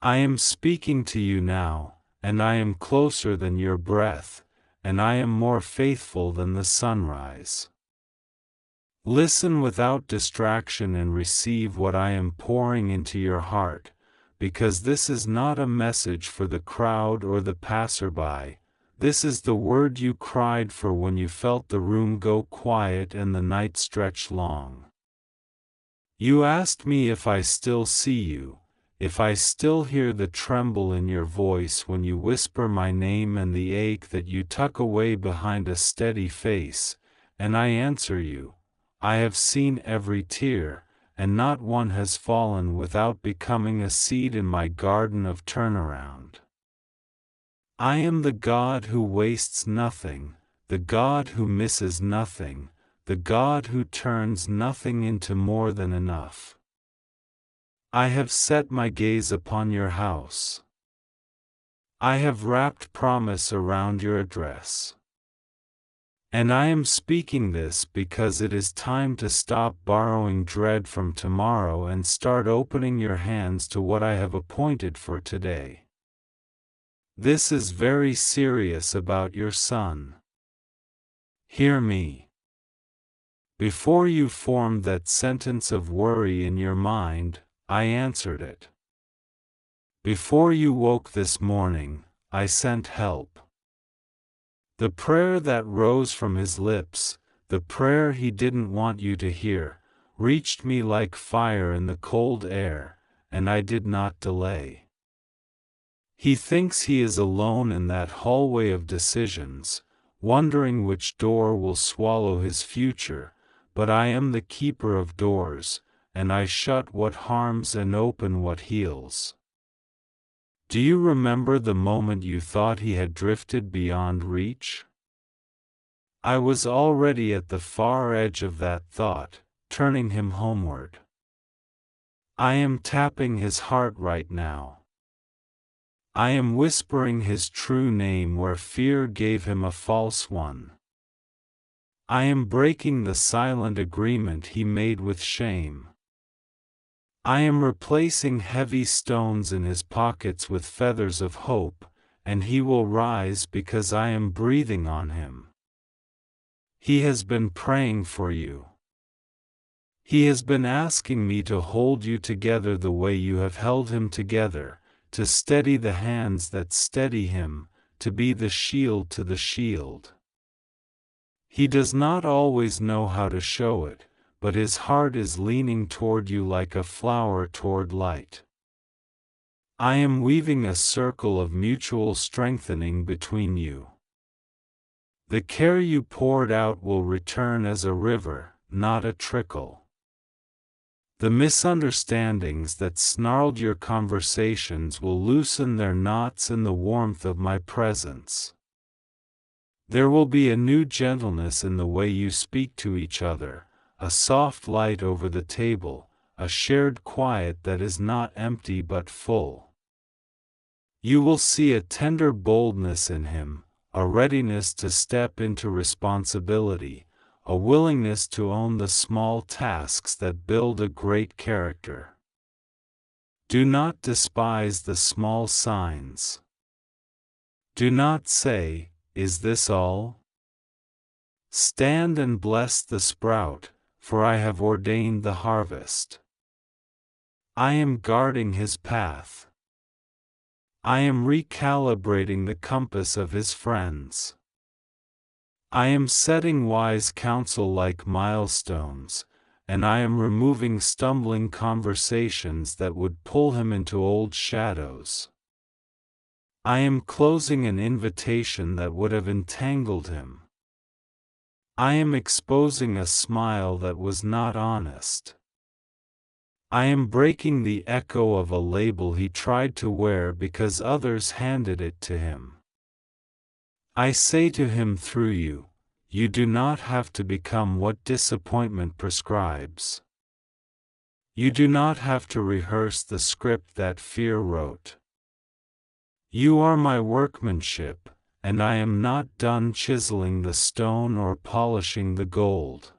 I am speaking to you now, and I am closer than your breath, and I am more faithful than the sunrise. Listen without distraction and receive what I am pouring into your heart, because this is not a message for the crowd or the passerby. This is the word you cried for when you felt the room go quiet and the night stretch long. You asked me if I still see you, if I still hear the tremble in your voice when you whisper my name and the ache that you tuck away behind a steady face, and I answer you, I have seen every tear, and not one has fallen without becoming a seed in my garden of turnaround. I am the God who wastes nothing, the God who misses nothing, the God who turns nothing into more than enough. I have set my gaze upon your house. I have wrapped promise around your address. And I am speaking this because it is time to stop borrowing dread from tomorrow and start opening your hands to what I have appointed for today. This is very serious about your son. Hear me. Before you formed that sentence of worry in your mind, I answered it. Before you woke this morning, I sent help. The prayer that rose from his lips, the prayer he didn't want you to hear, reached me like fire in the cold air, and I did not delay. He thinks he is alone in that hallway of decisions, wondering which door will swallow his future, but I am the keeper of doors, and I shut what harms and open what heals. Do you remember the moment you thought he had drifted beyond reach? I was already at the far edge of that thought, turning him homeward. I am tapping his heart right now. I am whispering his true name where fear gave him a false one. I am breaking the silent agreement he made with shame. I am replacing heavy stones in his pockets with feathers of hope, and he will rise because I am breathing on him. He has been praying for you. He has been asking me to hold you together the way you have held him together, to steady the hands that steady him, to be the shield to the shield. He does not always know how to show it, but his heart is leaning toward you like a flower toward light. I am weaving a circle of mutual strengthening between you. The care you poured out will return as a river, not a trickle. The misunderstandings that snarled your conversations will loosen their knots in the warmth of my presence. There will be a new gentleness in the way you speak to each other, a soft light over the table, a shared quiet that is not empty but full. You will see a tender boldness in him, a readiness to step into responsibility, a willingness to own the small tasks that build a great character. Do not despise the small signs. Do not say, "Is this all?" Stand and bless the sprout, for I have ordained the harvest. I am guarding his path. I am recalibrating the compass of his friends. I am setting wise counsel like milestones, and I am removing stumbling conversations that would pull him into old shadows. I am closing an invitation that would have entangled him. I am exposing a smile that was not honest. I am breaking the echo of a label he tried to wear because others handed it to him. I say to him through you, you do not have to become what disappointment prescribes. You do not have to rehearse the script that fear wrote. You are my workmanship, and I am not done chiseling the stone or polishing the gold.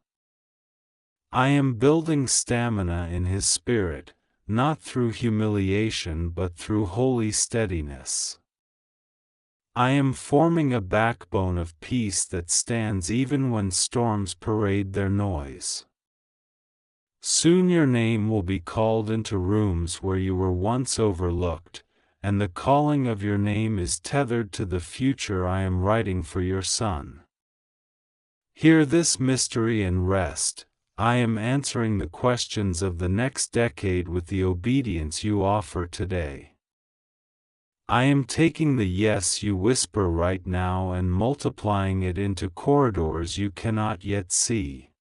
I am building stamina in his spirit, not through humiliation but through holy steadiness. I am forming a backbone of peace that stands even when storms parade their noise. Soon your name will be called into rooms where you were once overlooked, and the calling of your name is tethered to the future I am writing for your son. Hear this mystery and rest. I am answering the questions of the next decade with the obedience you offer today. I am taking the yes you whisper right now and multiplying it into corridors you cannot yet see.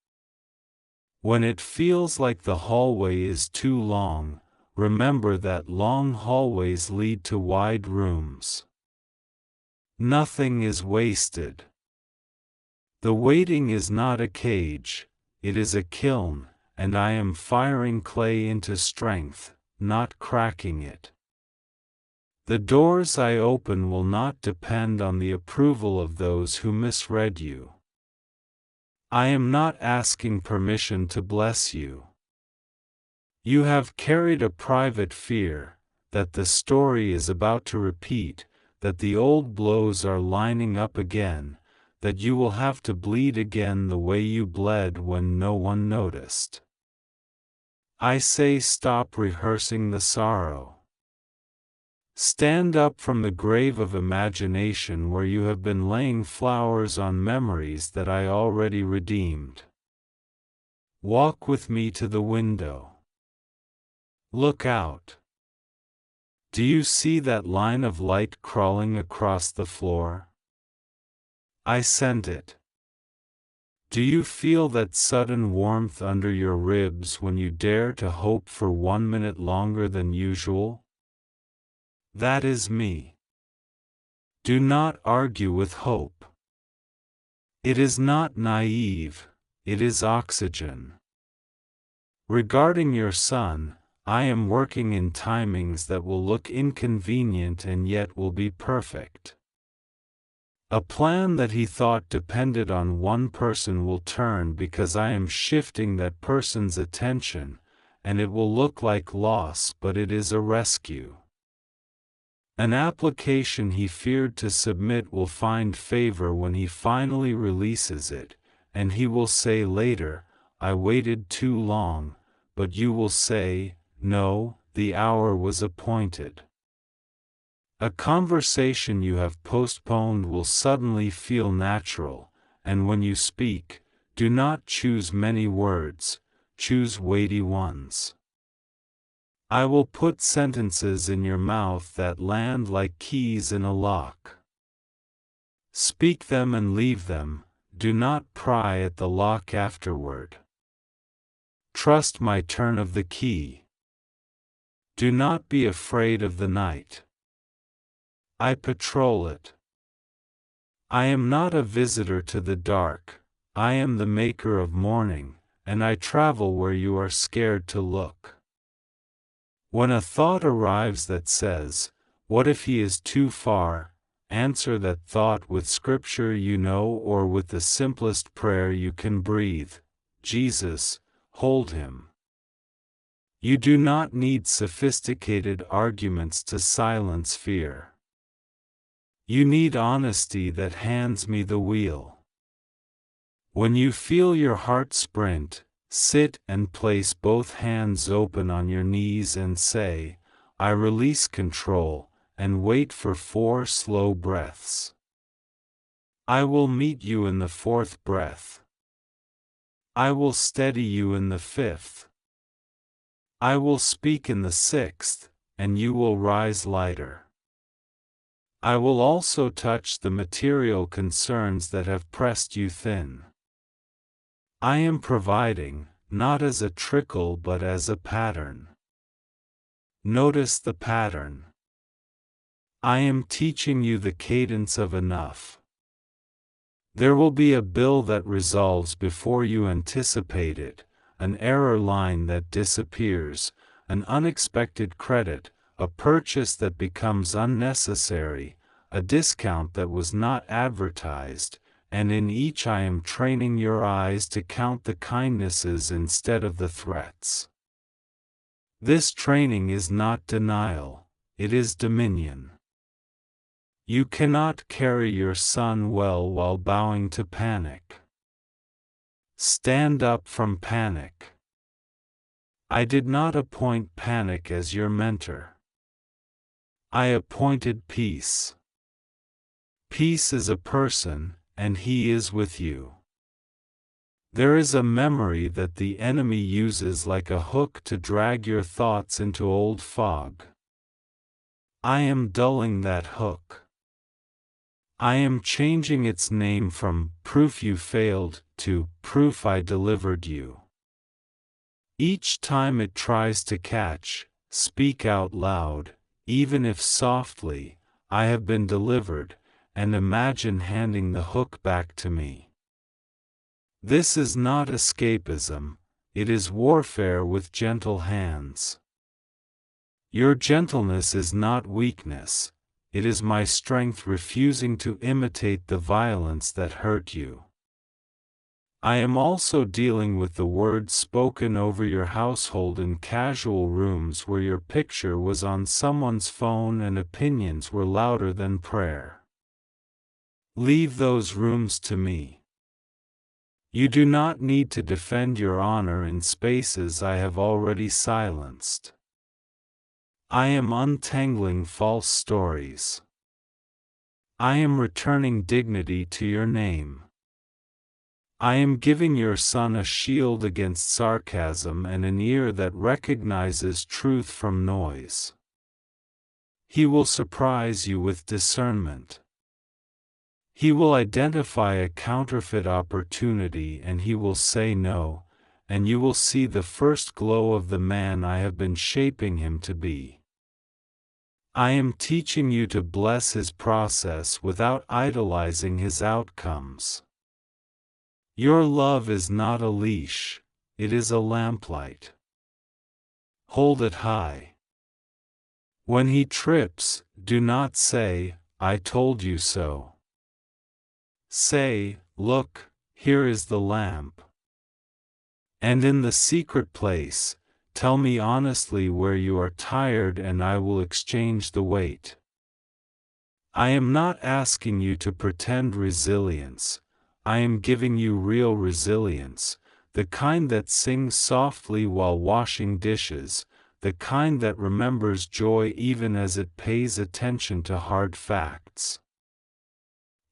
When it feels like the hallway is too long, remember that long hallways lead to wide rooms. Nothing is wasted. The waiting is not a cage, it is a kiln, and I am firing clay into strength, not cracking it. The doors I open will not depend on the approval of those who misread you. I am not asking permission to bless you. You have carried a private fear, that the story is about to repeat, that the old blows are lining up again, that you will have to bleed again the way you bled when no one noticed. I say stop rehearsing the sorrow. Stand up from the grave of imagination where you have been laying flowers on memories that I already redeemed. Walk with me to the window. Look out. Do you see that line of light crawling across the floor? I sent it. Do you feel that sudden warmth under your ribs when you dare to hope for 1 minute longer than usual? That is me. Do not argue with hope. It is not naive, it is oxygen. Regarding your son, I am working in timings that will look inconvenient and yet will be perfect. A plan that he thought depended on one person will turn because I am shifting that person's attention, and it will look like loss, but it is a rescue. An application he feared to submit will find favor when he finally releases it, and he will say later, I waited too long, but you will say, no, the hour was appointed. A conversation you have postponed will suddenly feel natural, and when you speak, do not choose many words, choose weighty ones. I will put sentences in your mouth that land like keys in a lock. Speak them and leave them, do not pry at the lock afterward. Trust my turn of the key. Do not be afraid of the night. I patrol it. I am not a visitor to the dark, I am the maker of morning, and I travel where you are scared to look. When a thought arrives that says, what if he is too far, answer that thought with scripture you know or with the simplest prayer you can breathe, Jesus, hold him. You do not need sophisticated arguments to silence fear. You need honesty that hands me the wheel. When you feel your heart sprint, sit and place both hands open on your knees and say, I release control, and wait for 4 slow breaths. I will meet you in the 4th breath. I will steady you in the 5th. I will speak in the 6th, and you will rise lighter. I will also touch the material concerns that have pressed you thin. I am providing, not as a trickle but as a pattern. Notice the pattern. I am teaching you the cadence of enough. There will be a bill that resolves before you anticipate it, an error line that disappears, an unexpected credit, a purchase that becomes unnecessary, a discount that was not advertised, and in each I am training your eyes to count the kindnesses instead of the threats. This training is not denial, it is dominion. You cannot carry your son well while bowing to panic. Stand up from panic. I did not appoint panic as your mentor. I appointed peace. Peace is a person, and he is with you. There is a memory that the enemy uses like a hook to drag your thoughts into old fog. I am dulling that hook. I am changing its name from "proof you failed" to "proof I delivered you." Each time it tries to catch, speak out loud, even if softly, "I have been delivered," and imagine handing the hook back to me. This is not escapism, it is warfare with gentle hands. Your gentleness is not weakness, it is my strength refusing to imitate the violence that hurt you. I am also dealing with the words spoken over your household in casual rooms where your picture was on someone's phone and opinions were louder than prayer. Leave those rooms to me. You do not need to defend your honor in spaces I have already silenced. I am untangling false stories. I am returning dignity to your name. I am giving your son a shield against sarcasm and an ear that recognizes truth from noise. He will surprise you with discernment. He will identify a counterfeit opportunity and he will say no, and you will see the first glow of the man I have been shaping him to be. I am teaching you to bless his process without idolizing his outcomes. Your love is not a leash, it is a lamplight. Hold it high. When he trips, do not say, "I told you so." Say, "Look, here is the lamp." And in the secret place, tell me honestly where you are tired and I will exchange the weight. I am not asking you to pretend resilience, I am giving you real resilience, the kind that sings softly while washing dishes, the kind that remembers joy even as it pays attention to hard facts.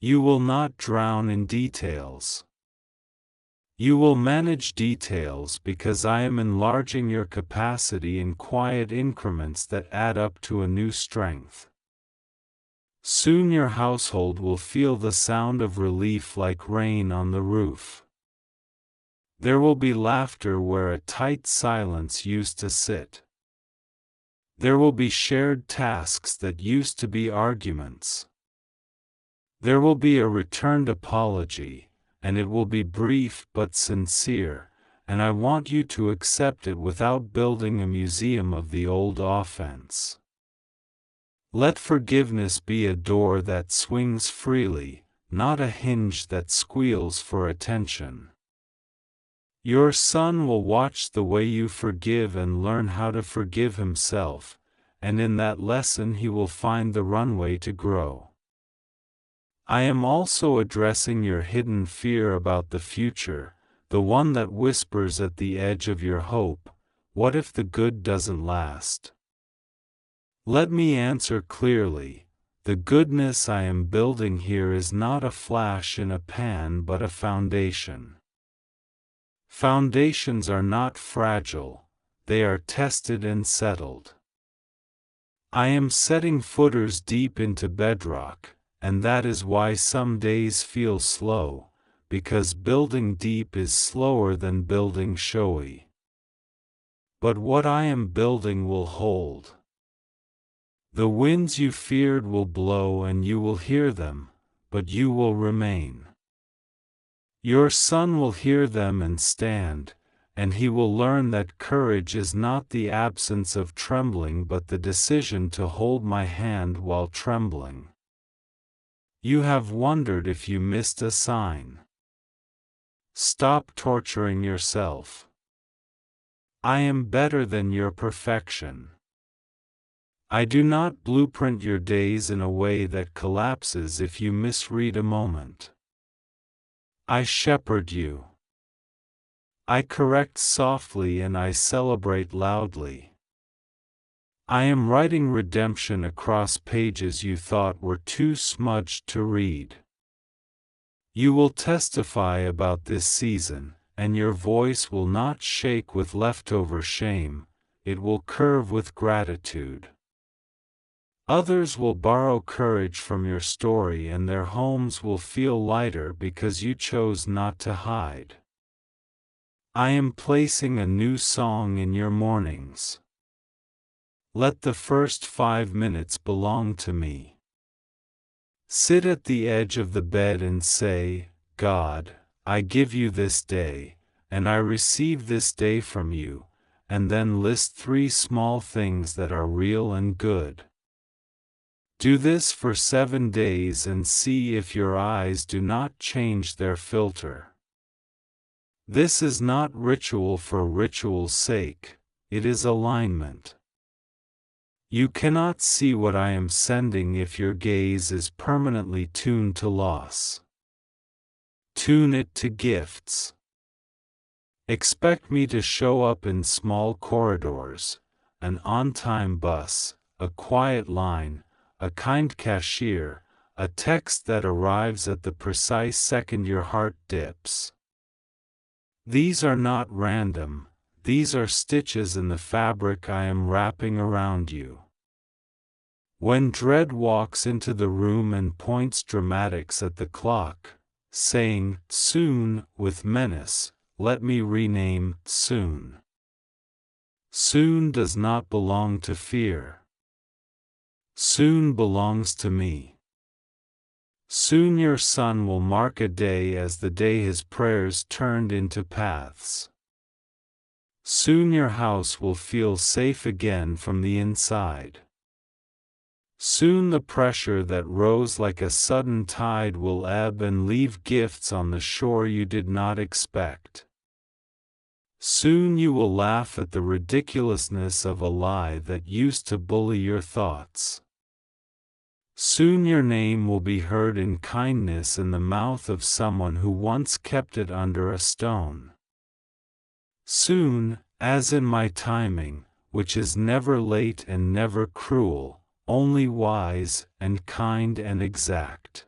You will not drown in details. You will manage details because I am enlarging your capacity in quiet increments that add up to a new strength. Soon your household will feel the sound of relief like rain on the roof. There will be laughter where a tight silence used to sit. There will be shared tasks that used to be arguments. There will be a returned apology, and it will be brief but sincere, and I want you to accept it without building a museum of the old offense. Let forgiveness be a door that swings freely, not a hinge that squeals for attention. Your son will watch the way you forgive and learn how to forgive himself, and in that lesson he will find the runway to grow. I am also addressing your hidden fear about the future, the one that whispers at the edge of your hope, "What if the good doesn't last?" Let me answer clearly, the goodness I am building here is not a flash in a pan but a foundation. Foundations are not fragile, they are tested and settled. I am setting footers deep into bedrock, and that is why some days feel slow, because building deep is slower than building showy. But what I am building will hold. The winds you feared will blow and you will hear them, but you will remain. Your son will hear them and stand, and he will learn that courage is not the absence of trembling but the decision to hold my hand while trembling. You have wondered if you missed a sign. Stop torturing yourself. I am better than your perfection. I do not blueprint your days in a way that collapses if you misread a moment. I shepherd you. I correct softly and I celebrate loudly. I am writing redemption across pages you thought were too smudged to read. You will testify about this season, and your voice will not shake with leftover shame, it will curve with gratitude. Others will borrow courage from your story and their homes will feel lighter because you chose not to hide. I am placing a new song in your mornings. Let the first 5 minutes belong to me. Sit at the edge of the bed and say, God, I give you this day, and I receive this day from you, and then list 3 small things that are real and good. Do this for 7 days and see if your eyes do not change their filter. This is not ritual for ritual's sake, it is alignment. You cannot see what I am sending if your gaze is permanently tuned to loss. Tune it to gifts. Expect me to show up in small corridors, an on-time bus, a quiet line, a kind cashier, a text that arrives at the precise second your heart dips. These are not random, these are stitches in the fabric I am wrapping around you. When dread walks into the room and points dramatics at the clock, saying, soon, with menace, let me rename, soon. Soon does not belong to fear. Soon belongs to me. Soon your son will mark a day as the day his prayers turned into paths. Soon your house will feel safe again from the inside. Soon the pressure that rose like a sudden tide will ebb and leave gifts on the shore you did not expect. Soon you will laugh at the ridiculousness of a lie that used to bully your thoughts. Soon your name will be heard in kindness in the mouth of someone who once kept it under a stone. Soon, as in my timing, which is never late and never cruel, only wise and kind and exact.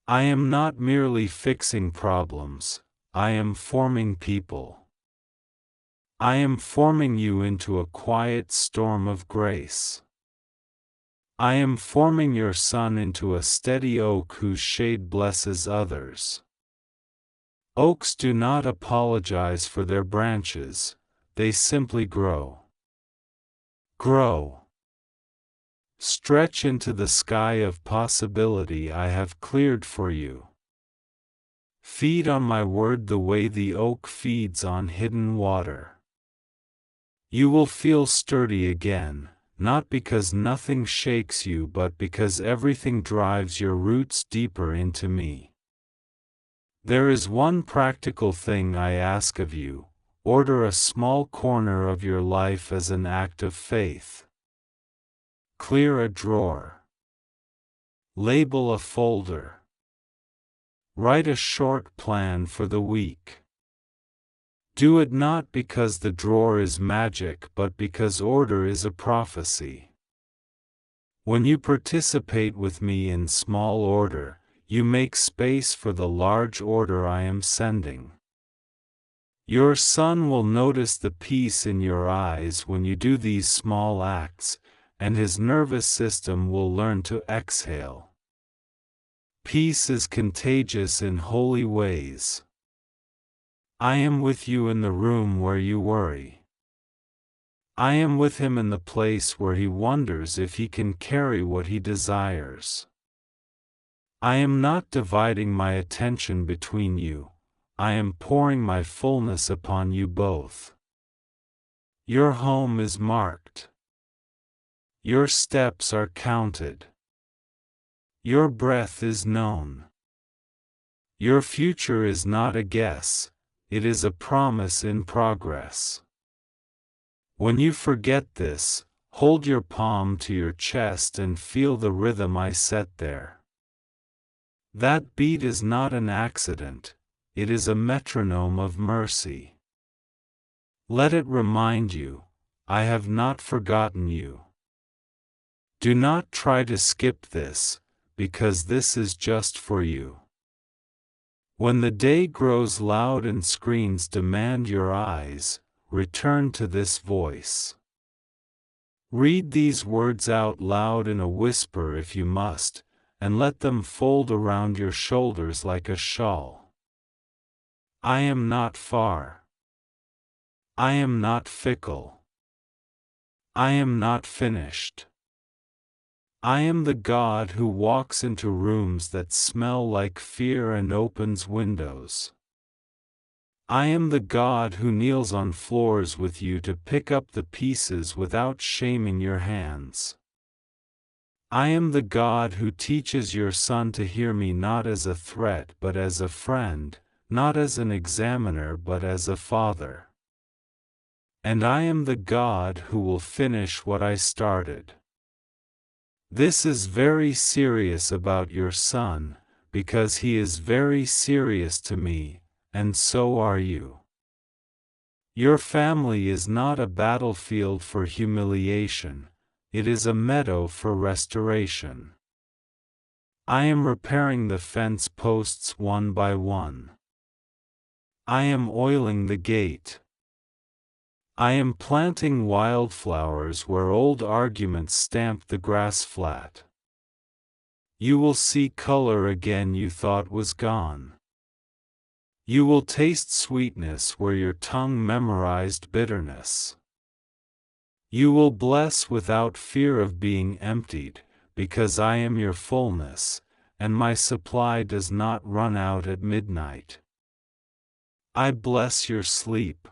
I am not merely fixing problems, I am forming people. I am forming you into a quiet storm of grace. I am forming your son into a steady oak whose shade blesses others. Oaks do not apologize for their branches, they simply grow. Grow. Stretch into the sky of possibility I have cleared for you. Feed on my word the way the oak feeds on hidden water. You will feel sturdy again, not because nothing shakes you but because everything drives your roots deeper into me. There is one practical thing I ask of you: order a small corner of your life as an act of faith. Clear a drawer. Label a folder. Write a short plan for the week. Do it not because the drawer is magic but because order is a prophecy. When you participate with me in small order, you make space for the large order I am sending. Your son will notice the peace in your eyes when you do these small acts, and his nervous system will learn to exhale. Peace is contagious in holy ways. I am with you in the room where you worry. I am with him in the place where he wonders if he can carry what he desires. I am not dividing my attention between you, I am pouring my fullness upon you both. Your home is marked. Your steps are counted. Your breath is known. Your future is not a guess, it is a promise in progress. When you forget this, hold your palm to your chest and feel the rhythm I set there. That beat is not an accident, it is a metronome of mercy. Let it remind you, I have not forgotten you. Do not try to skip this, because this is just for you. When the day grows loud and screens demand your eyes, return to this voice. Read these words out loud in a whisper if you must, and let them fold around your shoulders like a shawl. I am not far. I am not fickle. I am not finished. I am the God who walks into rooms that smell like fear and opens windows. I am the God who kneels on floors with you to pick up the pieces without shaming your hands. I am the God who teaches your son to hear me not as a threat but as a friend, not as an examiner but as a father. And I am the God who will finish what I started. This is very serious about your son, because he is very serious to me, and so are you. Your family is not a battlefield for humiliation, it is a meadow for restoration. I am repairing the fence posts one by one. I am oiling the gate. I am planting wildflowers where old arguments stamped the grass flat. You will see color again you thought was gone. You will taste sweetness where your tongue memorized bitterness. You will bless without fear of being emptied, because I am your fullness, and my supply does not run out at midnight. I bless your sleep.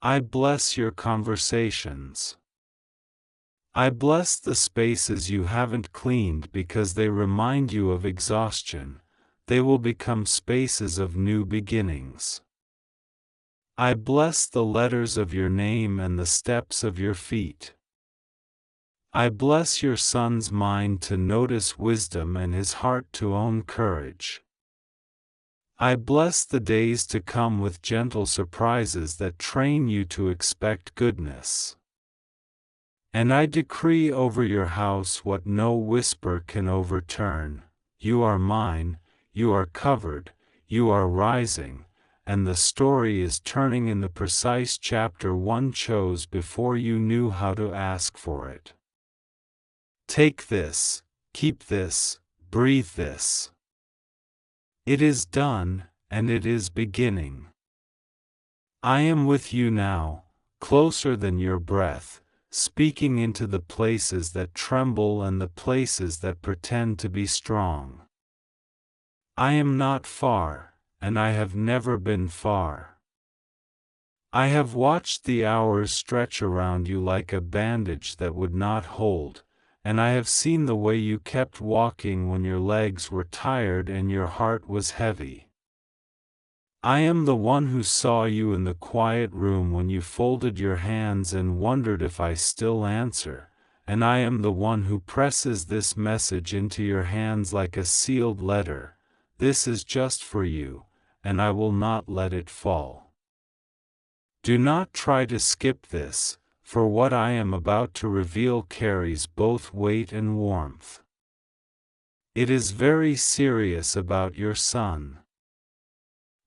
I bless your conversations. I bless the spaces you haven't cleaned because they remind you of exhaustion. They will become spaces of new beginnings. I bless the letters of your name and the steps of your feet. I bless your son's mind to notice wisdom and his heart to own courage. I bless the days to come with gentle surprises that train you to expect goodness. And I decree over your house what no whisper can overturn: you are mine, you are covered, you are rising, and the story is turning in the precise chapter one chose before you knew how to ask for it. Take this, keep this, breathe this. It is done, and it is beginning. I am with you now, closer than your breath, speaking into the places that tremble and the places that pretend to be strong. I am not far, and I have never been far. I have watched the hours stretch around you like a bandage that would not hold, and I have seen the way you kept walking when your legs were tired and your heart was heavy. I am the one who saw you in the quiet room when you folded your hands and wondered if I still answer, and I am the one who presses this message into your hands like a sealed letter. This is just for you, and I will not let it fall. Do not try to skip this, for what I am about to reveal carries both weight and warmth. It is very serious about your son.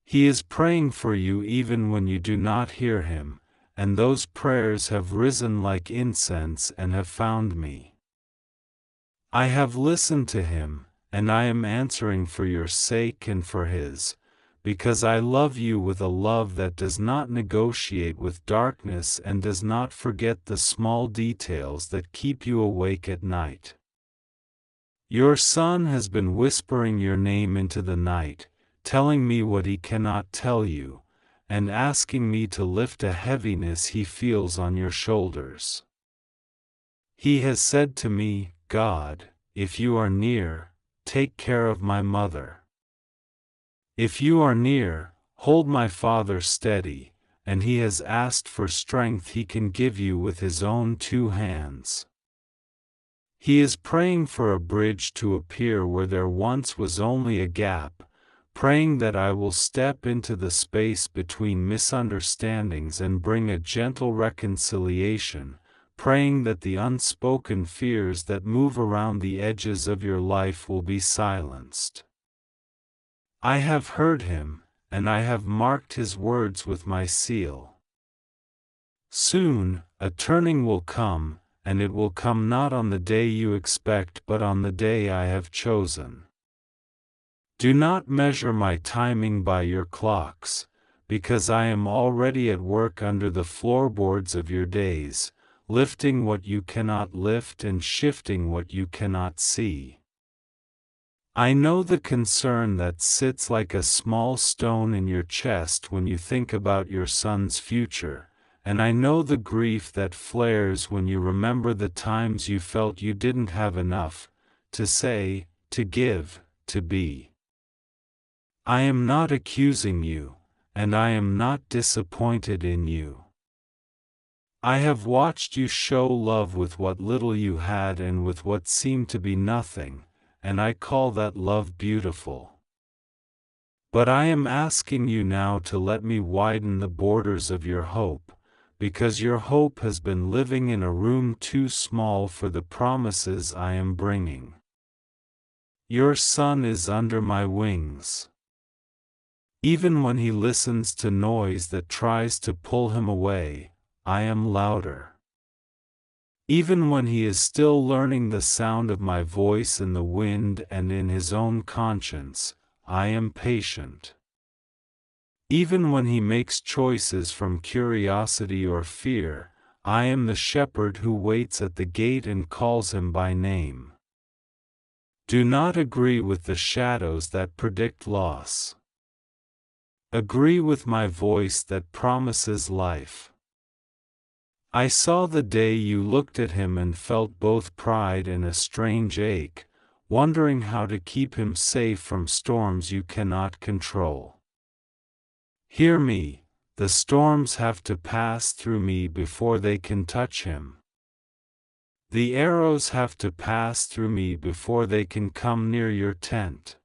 He is praying for you even when you do not hear him, and those prayers have risen like incense and have found me. I have listened to him, and I am answering for your sake and for his, because I love you with a love that does not negotiate with darkness and does not forget the small details that keep you awake at night. Your son has been whispering your name into the night, telling me what he cannot tell you, and asking me to lift a heaviness he feels on your shoulders. He has said to me, God, if you are near, take care of my mother. If you are near, Hold my father steady, and he has asked for strength he can give you with his own 2 hands. He is praying for a bridge to appear where there once was only a gap, praying that I will step into the space between misunderstandings and bring a gentle reconciliation, praying that the unspoken fears that move around the edges of your life will be silenced. I have heard him, and I have marked his words with my seal. Soon, a turning will come, and it will come not on the day you expect but on the day I have chosen. Do not measure my timing by your clocks, because I am already at work under the floorboards of your days, lifting what you cannot lift and shifting what you cannot see. I know the concern that sits like a small stone in your chest when you think about your son's future, and I know the grief that flares when you remember the times you felt you didn't have enough, to say, to give, to be. I am not accusing you, and I am not disappointed in you. I have watched you show love with what little you had and with what seemed to be nothing, and I call that love beautiful. But I am asking you now to let me widen the borders of your hope, because your hope has been living in a room too small for the promises I am bringing. Your son is under my wings. Even when he listens to noise that tries to pull him away, I am louder. Even when he is still learning the sound of my voice in the wind and in his own conscience, I am patient. Even when he makes choices from curiosity or fear, I am the shepherd who waits at the gate and calls him by name. Do not agree with the shadows that predict loss. Agree with my voice that promises life. I saw the day you looked at him and felt both pride and a strange ache, wondering how to keep him safe from storms you cannot control. Hear me, the storms have to pass through me before they can touch him. The arrows have to pass through me before they can come near your tent.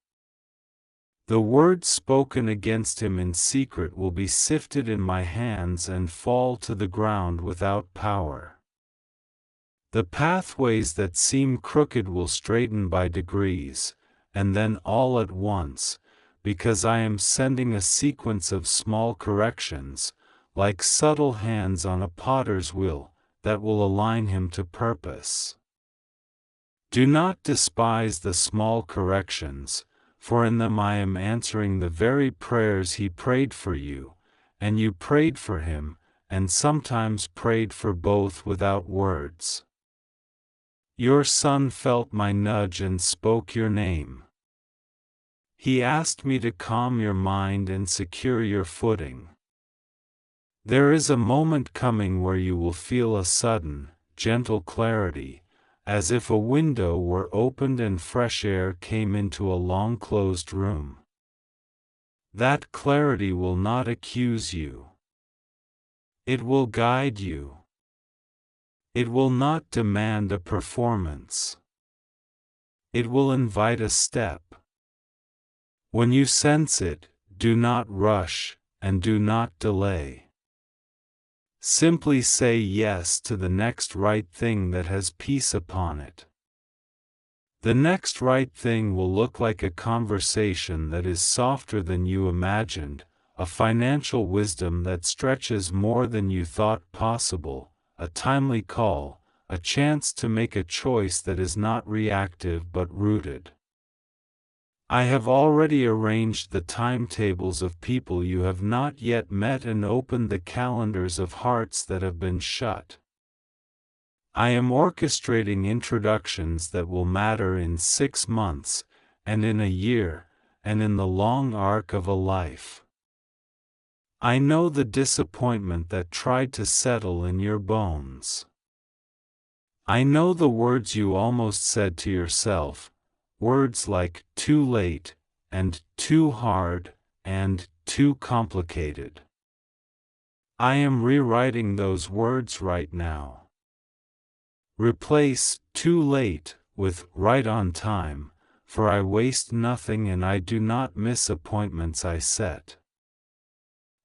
The words spoken against him in secret will be sifted in my hands and fall to the ground without power. The pathways that seem crooked will straighten by degrees, and then all at once, because I am sending a sequence of small corrections, like subtle hands on a potter's wheel, that will align him to purpose. Do not despise the small corrections, for in them I am answering the very prayers he prayed for you, and you prayed for him, and sometimes prayed for both without words. Your son felt my nudge and spoke your name. He asked me to calm your mind and secure your footing. There is a moment coming where you will feel a sudden, gentle clarity, as if a window were opened and fresh air came into a long-closed room. That clarity will not accuse you. It will guide you. It will not demand a performance. It will invite a step. When you sense it, do not rush, and do not delay. Simply say yes to the next right thing that has peace upon it. The next right thing will look like a conversation that is softer than you imagined, a financial wisdom that stretches more than you thought possible, a timely call, a chance to make a choice that is not reactive but rooted. I have already arranged the timetables of people you have not yet met and opened the calendars of hearts that have been shut. I am orchestrating introductions that will matter in 6 months, and in a year, and in the long arc of a life. I know the disappointment that tried to settle in your bones. I know the words you almost said to yourself, words like too late, and too hard, and too complicated. I am rewriting those words right now. Replace too late with right on time, for I waste nothing and I do not miss appointments I set.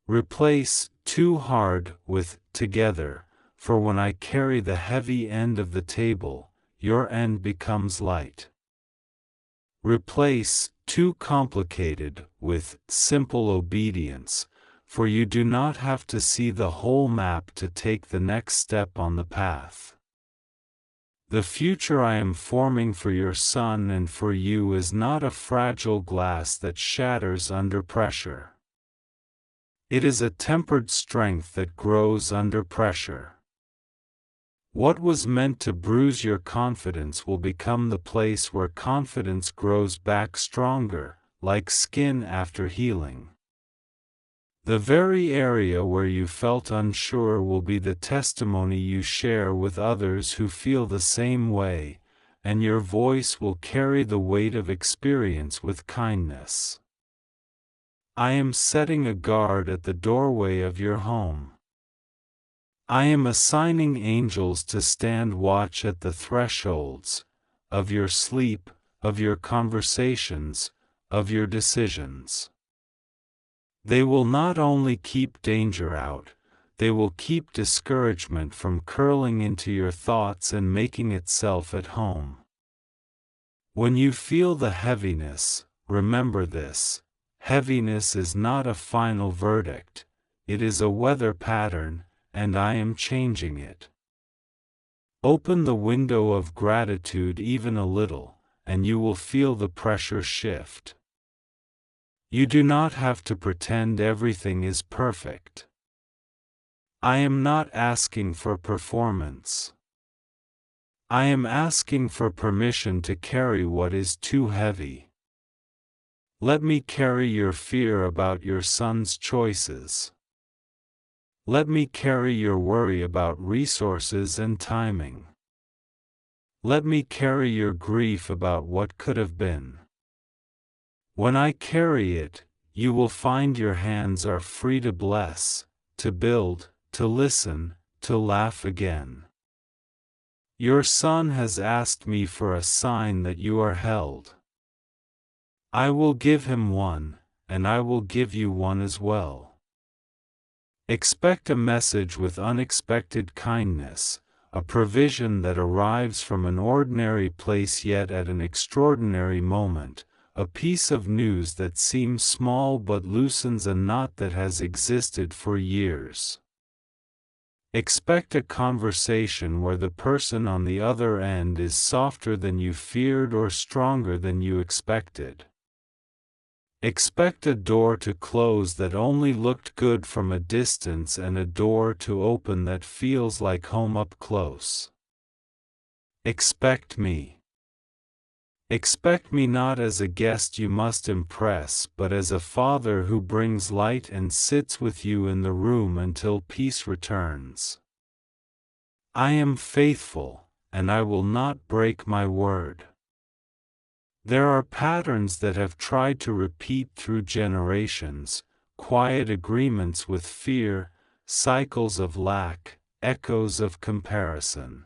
Replace too hard with together, for when I carry the heavy end of the table, your end becomes light. Replace too complicated with simple obedience, for you do not have to see the whole map to take the next step on the path. The future I am forming for your son and for you is not a fragile glass that shatters under pressure. It is a tempered strength that grows under pressure. What was meant to bruise your confidence will become the place where confidence grows back stronger, like skin after healing. The very area where you felt unsure will be the testimony you share with others who feel the same way, and your voice will carry the weight of experience with kindness. I am setting a guard at the doorway of your home. I am assigning angels to stand watch at the thresholds of your sleep, of your conversations, of your decisions. They will not only keep danger out, they will keep discouragement from curling into your thoughts and making itself at home. When you feel the heaviness, remember this: heaviness is not a final verdict, it is a weather pattern, and I am changing it. Open the window of gratitude even a little, and you will feel the pressure shift. You do not have to pretend everything is perfect. I am not asking for performance. I am asking for permission to carry what is too heavy. Let me carry your fear about your son's choices. Let me carry your worry about resources and timing. Let me carry your grief about what could have been. When I carry it, you will find your hands are free to bless, to build, to listen, to laugh again. Your son has asked me for a sign that you are held. I will give him one, and I will give you one as well. Expect a message with unexpected kindness, a provision that arrives from an ordinary place yet at an extraordinary moment, a piece of news that seems small but loosens a knot that has existed for years. Expect a conversation where the person on the other end is softer than you feared or stronger than you expected. Expect a door to close that only looked good from a distance and a door to open that feels like home up close. Expect me. Expect me not as a guest you must impress, but as a father who brings light and sits with you in the room until peace returns. I am faithful, and I will not break my word. There are patterns that have tried to repeat through generations, quiet agreements with fear, cycles of lack, echoes of comparison.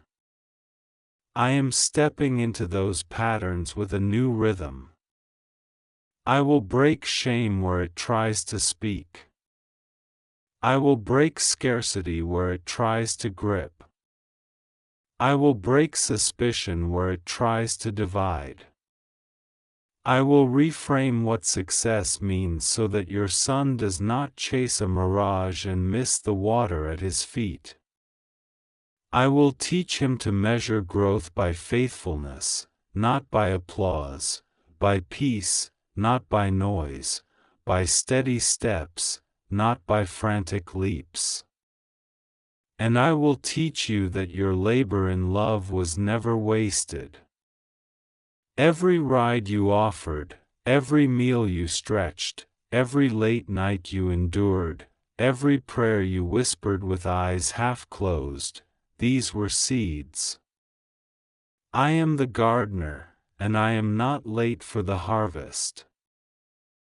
I am stepping into those patterns with a new rhythm. I will break shame where it tries to speak. I will break scarcity where it tries to grip. I will break suspicion where it tries to divide. I will reframe what success means so that your son does not chase a mirage and miss the water at his feet. I will teach him to measure growth by faithfulness, not by applause, by peace, not by noise, by steady steps, not by frantic leaps. And I will teach you that your labor in love was never wasted. Every ride you offered, every meal you stretched, every late night you endured, every prayer you whispered with eyes half closed, these were seeds. I am the gardener, and I am not late for the harvest.